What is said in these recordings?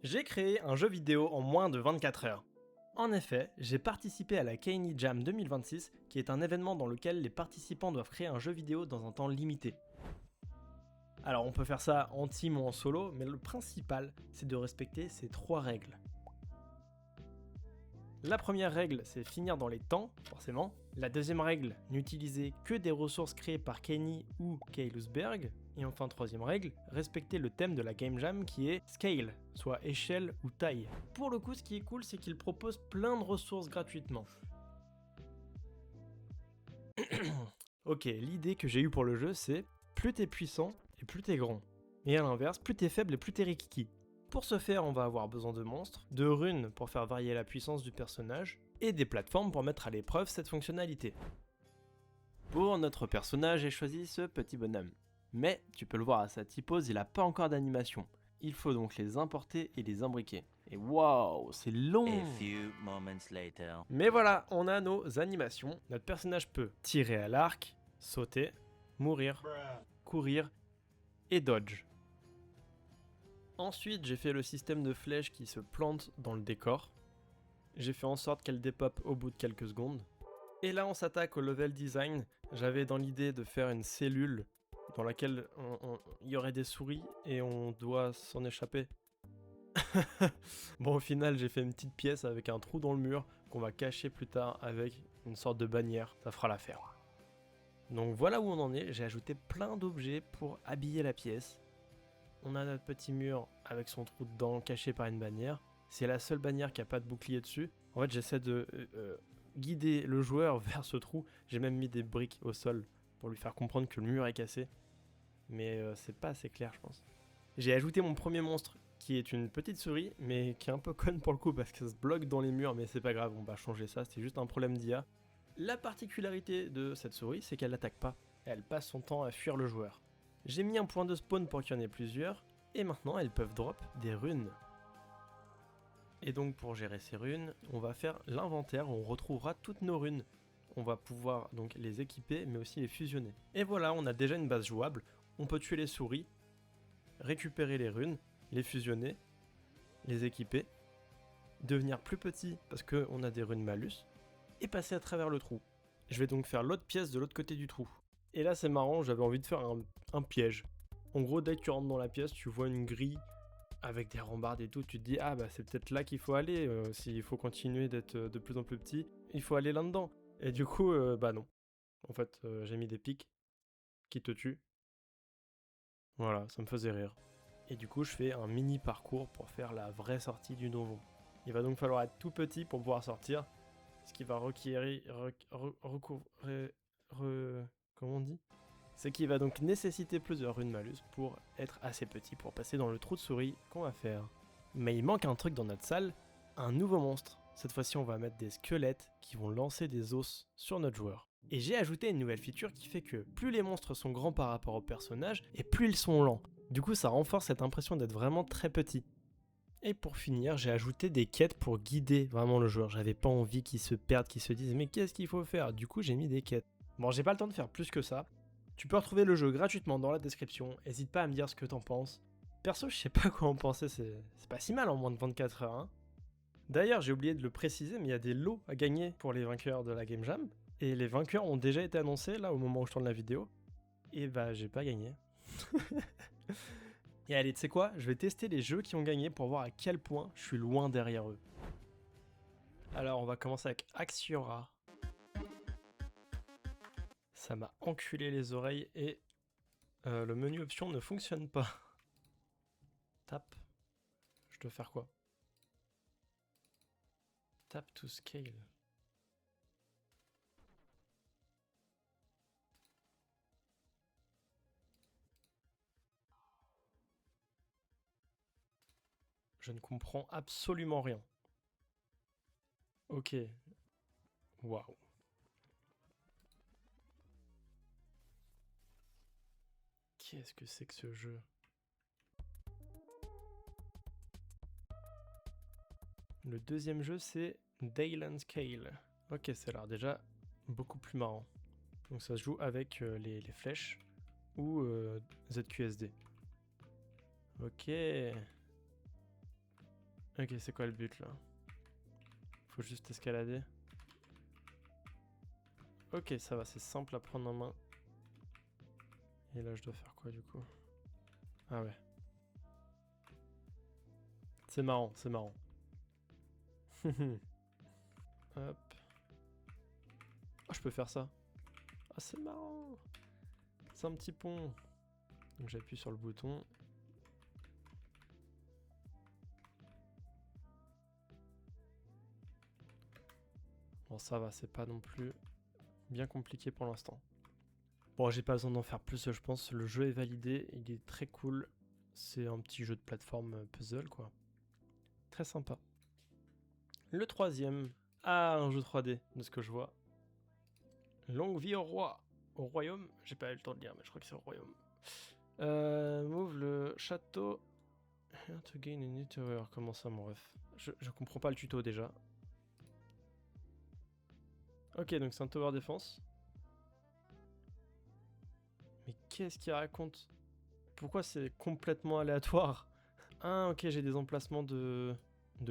J'ai créé un jeu vidéo en moins de 24 heures. En effet, j'ai participé à la Keynie Jam 2026, qui est un événement dans lequel les participants doivent créer un jeu vidéo dans un temps limité. Alors on peut faire ça en team ou en solo, mais le principal, c'est de respecter ces 3 règles. La première règle, c'est finir dans les temps, forcément. La deuxième règle, n'utiliser que des ressources créées par Keynie ou Keilusberg. Et enfin, troisième règle, respecter le thème de la Game Jam qui est Scale, soit échelle ou taille. Pour le coup, ce qui est cool, c'est qu'il propose plein de ressources gratuitement. Ok, l'idée que j'ai eue pour le jeu, c'est plus t'es puissant et plus t'es grand. Et à l'inverse, plus t'es faible et plus t'es rikiki. Pour ce faire, on va avoir besoin de monstres, de runes pour faire varier la puissance du personnage, et des plateformes pour mettre à l'épreuve cette fonctionnalité. Pour notre personnage, j'ai choisi ce petit bonhomme. Mais, tu peux le voir à sa typose, il n'a pas encore d'animation. Il faut donc les importer et les imbriquer. Et waouh, c'est long! A few moments later. Mais voilà, on a nos animations. Notre personnage peut tirer à l'arc, sauter, mourir, courir et dodge. Ensuite, j'ai fait le système de flèches qui se plante dans le décor. J'ai fait en sorte qu'elle dépop au bout de quelques secondes. Et là, on s'attaque au level design. J'avais dans l'idée de faire une cellule dans laquelle il y aurait des souris et on doit s'en échapper. Bon, au final, j'ai fait une petite pièce avec un trou dans le mur qu'on va cacher plus tard avec une sorte de bannière. Ça fera l'affaire. Donc voilà où on en est. J'ai ajouté plein d'objets pour habiller la pièce. On a notre petit mur avec son trou dedans caché par une bannière. C'est la seule bannière qui n'a pas de bouclier dessus. En fait, j'essaie de guider le joueur vers ce trou. J'ai même mis des briques au sol pour lui faire comprendre que le mur est cassé. Mais c'est pas assez clair, je pense. J'ai ajouté mon premier monstre qui est une petite souris, mais qui est un peu conne pour le coup parce qu'elle se bloque dans les murs, mais c'est pas grave, on va changer ça, c'est juste un problème d'IA. La particularité de cette souris, c'est qu'elle n'attaque pas. Elle passe son temps à fuir le joueur. J'ai mis un point de spawn pour qu'il y en ait plusieurs, et maintenant elles peuvent drop des runes. Et donc pour gérer ces runes, on va faire l'inventaire où on retrouvera toutes nos runes. On va pouvoir donc les équiper mais aussi les fusionner. Et voilà, on a déjà une base jouable, on peut tuer les souris, récupérer les runes, les fusionner, les équiper, devenir plus petit parce qu'on a des runes malus, et passer à travers le trou. Je vais donc faire l'autre pièce de l'autre côté du trou. Et là c'est marrant, j'avais envie de faire un piège. En gros, dès que tu rentres dans la pièce, tu vois une grille avec des rambardes et tout, tu te dis ah bah c'est peut-être là qu'il faut aller, s'il faut continuer d'être de plus en plus petit, il faut aller là-dedans. Et du coup, bah non. En fait, j'ai mis des pics qui te tuent. Voilà, ça me faisait rire. Et du coup, je fais un mini parcours pour faire la vraie sortie du donjon. Il va donc falloir être tout petit pour pouvoir sortir, ce qui va requérir... comment on dit ? Ce qui va donc nécessiter plusieurs runes malus pour être assez petit pour passer dans le trou de souris qu'on va faire. Mais il manque un truc dans notre salle, un nouveau monstre. Cette fois-ci, on va mettre des squelettes qui vont lancer des os sur notre joueur. Et j'ai ajouté une nouvelle feature qui fait que plus les monstres sont grands par rapport au personnage, et plus ils sont lents. Du coup, ça renforce cette impression d'être vraiment très petit. Et pour finir, j'ai ajouté des quêtes pour guider vraiment le joueur. J'avais pas envie qu'il se perde, qu'il se dise mais qu'est-ce qu'il faut faire ? Du coup, j'ai mis des quêtes. Bon, j'ai pas le temps de faire plus que ça. Tu peux retrouver le jeu gratuitement dans la description, n'hésite pas à me dire ce que t'en penses. Perso, je sais pas quoi en penser, c'est pas si mal en moins de 24 heures. Hein. D'ailleurs, j'ai oublié de le préciser, mais il y a des lots à gagner pour les vainqueurs de la Game Jam. Et les vainqueurs ont déjà été annoncés là au moment où je tourne la vidéo. Et bah, j'ai pas gagné. Et allez, tu sais quoi ? Je vais tester les jeux qui ont gagné pour voir à quel point je suis loin derrière eux. Alors, on va commencer avec Axiora. Ça m'a enculé les oreilles et le menu option ne fonctionne pas. Tap. Je dois faire quoi ? Tap to scale. Je ne comprends absolument rien. Ok. Waouh. Qu'est-ce que c'est que ce jeu ? Le deuxième jeu, c'est Dayland Scale. Ok, ça a l'air déjà beaucoup plus marrant. Donc ça se joue avec les flèches ou ZQSD. Ok. Ok, c'est quoi le but là? Faut juste escalader. Ok, ça va, c'est simple à prendre en main. Et là, je dois faire quoi du coup? Ah ouais. C'est marrant, c'est marrant. Hop. Ah, je peux faire ça. Ah, c'est marrant. C'est un petit pont. Donc j'appuie sur le bouton. Bon, ça va, c'est pas non plus bien compliqué pour l'instant. Bon, j'ai pas besoin d'en faire plus, je pense. Le jeu est validé, il est très cool. C'est un petit jeu de plateforme puzzle, quoi. Très sympa. Le troisième. Ah, un jeu 3D, de ce que je vois. Longue vie au roi. Au royaume. J'ai pas eu le temps de lire, mais je crois que c'est au royaume. Move le château. Here to gain a new tower. Comment ça, mon ref? Je comprends pas le tuto déjà. Ok, donc c'est un tower défense. Mais qu'est-ce qu'il raconte? Pourquoi c'est complètement aléatoire? Ah, ok, j'ai des emplacements de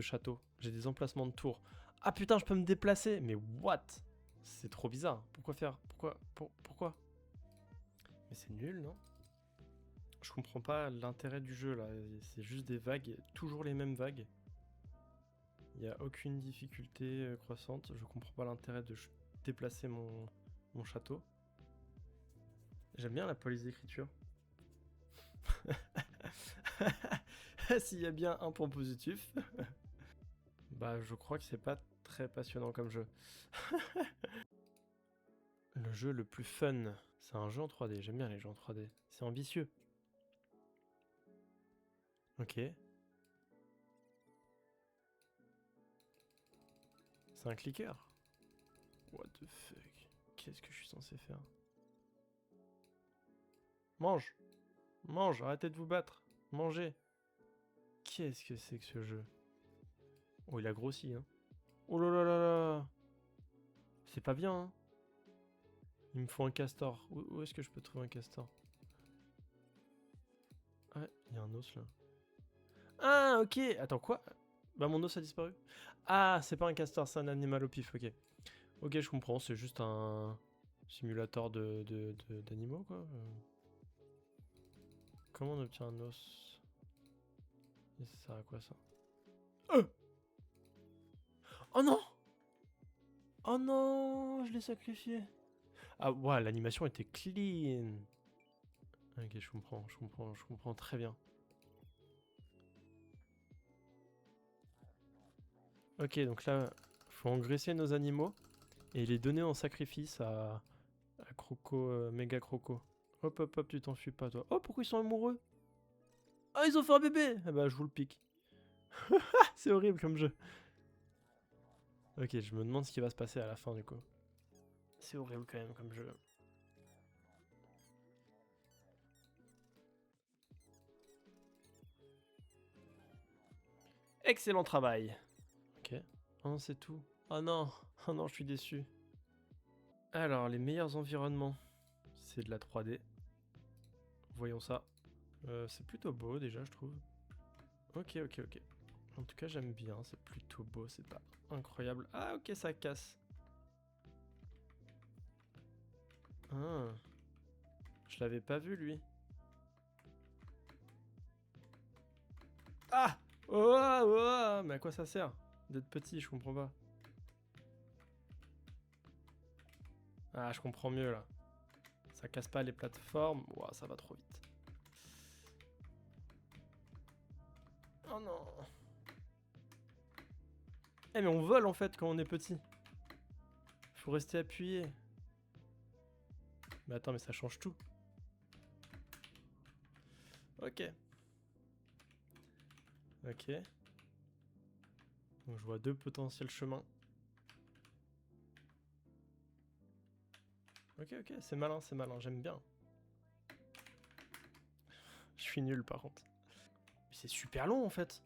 château. J'ai des emplacements de tours. Ah putain, je peux me déplacer. Mais what? C'est trop bizarre. Pourquoi faire? Pourquoi? Mais c'est nul, non? Je comprends pas l'intérêt du jeu là. C'est juste des vagues, toujours les mêmes vagues. Il n'y a aucune difficulté croissante. Je comprends pas l'intérêt de déplacer mon château. J'aime bien la police d'écriture. S'il y a bien un point positif. Bah, je crois que c'est pas très passionnant comme jeu. Le jeu le plus fun. C'est un jeu en 3D. J'aime bien les jeux en 3D. C'est ambitieux. Ok. C'est un clicker. What the fuck? Qu'est-ce que je suis censé faire? Mange! Mange! Arrêtez de vous battre! Mangez! Qu'est-ce que c'est que ce jeu? Oh, il a grossi, hein. Oh là là là là! C'est pas bien, hein. Il me faut un castor. Où est-ce que je peux trouver un castor? Ah, il y a un os là. Ah, ok! Attends, quoi? Bah, mon os a disparu. Ah, c'est pas un castor, c'est un animal au pif, ok. Ok, je comprends, c'est juste un simulateur d'animaux, quoi. Comment on obtient un os? Et ça sert à quoi, ça? Oh non! Oh non! Je l'ai sacrifié. Ah, ouais, l'animation était clean. Ok, je comprends très bien. Ok, donc là, faut engraisser nos animaux et les donner en sacrifice à Croco, méga Croco. Hop, hop, hop, tu t'enfuis pas, toi. Oh, pourquoi ils sont amoureux? Ah, ils ont fait un bébé! Eh bah, je vous le pique. C'est horrible comme jeu. Ok, je me demande ce qui va se passer à la fin, du coup. C'est horrible quand même comme jeu. Excellent travail. Ok. Oh non, c'est tout. Oh non, oh non, je suis déçu. Alors, les meilleurs environnements, c'est de la 3D. Voyons ça. C'est plutôt beau déjà, je trouve. Ok, ok, ok. En tout cas, j'aime bien, c'est plutôt beau, c'est pas incroyable. Ah, ok, ça casse. Ah, je l'avais pas vu, lui. Ah! Oh, oh, mais à quoi ça sert d'être petit, je comprends pas. Ah, je comprends mieux, là. Ça casse pas les plateformes. Ouah, ça va trop vite. Oh non. Eh, mais on vole, en fait, quand on est petit. Faut rester appuyé. Mais attends, mais ça change tout. Ok. Ok. Donc je vois deux potentiels chemins. Ok, ok, c'est malin, j'aime bien. Je suis nul par contre. C'est super long en fait.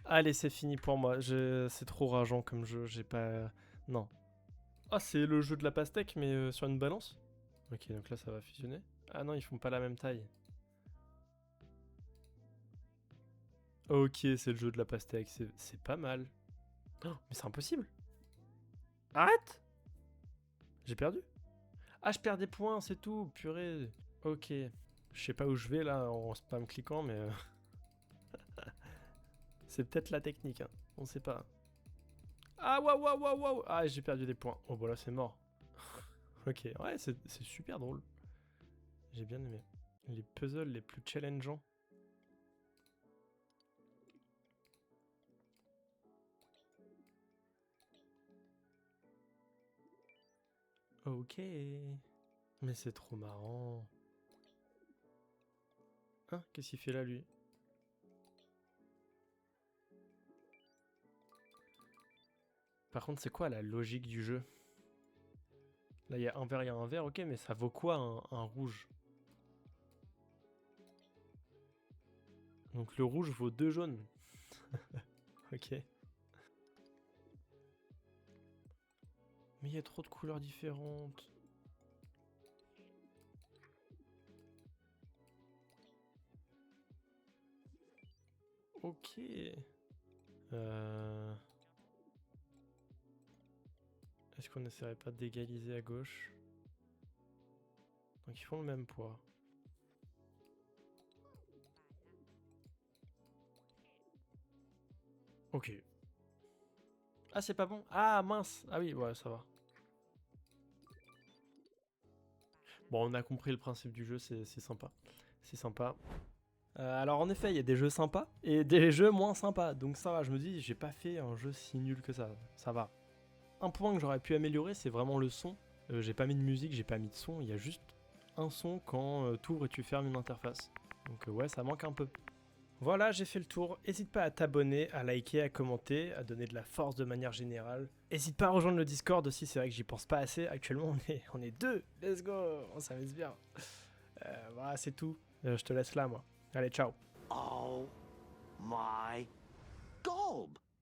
Allez, c'est fini pour moi. C'est trop rageant comme jeu, j'ai pas... Non. Ah, c'est le jeu de la pastèque, mais sur une balance. Ok, donc là ça va fusionner. Ah non, ils font pas la même taille. Ok, c'est le jeu de la pastèque, c'est pas mal. Oh, mais c'est impossible. Arrête! J'ai perdu? Ah, je perds des points, c'est tout, purée. Ok. Je sais pas où je vais là en spam cliquant, mais c'est peut-être la technique, hein. On sait pas. Ah, waouh, waouh, waouh, waouh! Ah, j'ai perdu des points. Oh, bah là, c'est mort. Ok, ouais, c'est super drôle. J'ai bien aimé. Les puzzles les plus challengeants. Ok. Mais c'est trop marrant. Hein, qu'est-ce qu'il fait là, lui? Par contre, c'est quoi la logique du jeu? Là, il y a un vert, ok, mais ça vaut quoi un rouge? Donc le rouge vaut 2 jaunes. Ok. Mais il y a trop de couleurs différentes. Ok. Est-ce qu'on essaierait pas d'égaliser à gauche? Donc ils font le même poids. Ok. Ah, c'est pas bon? Ah, mince! Ah oui, ouais, ça va. Bon, on a compris le principe du jeu, c'est sympa. C'est sympa. Alors en effet, il y a des jeux sympas et des jeux moins sympas. Donc ça va, je me dis, j'ai pas fait un jeu si nul que ça. Ça va. Un point que j'aurais pu améliorer, c'est vraiment le son. J'ai pas mis de musique, j'ai pas mis de son. Il y a juste un son quand tu ouvres et tu fermes une interface. Donc ouais, ça manque un peu. Voilà, j'ai fait le tour. N'hésite pas à t'abonner, à liker, à commenter, à donner de la force de manière générale. N'hésite pas à rejoindre le Discord aussi, c'est vrai que j'y pense pas assez. Actuellement, on est deux. Let's go, on s'amuse bien. Voilà, c'est tout. Je te laisse là, moi. Allez, ciao. Oh my gob!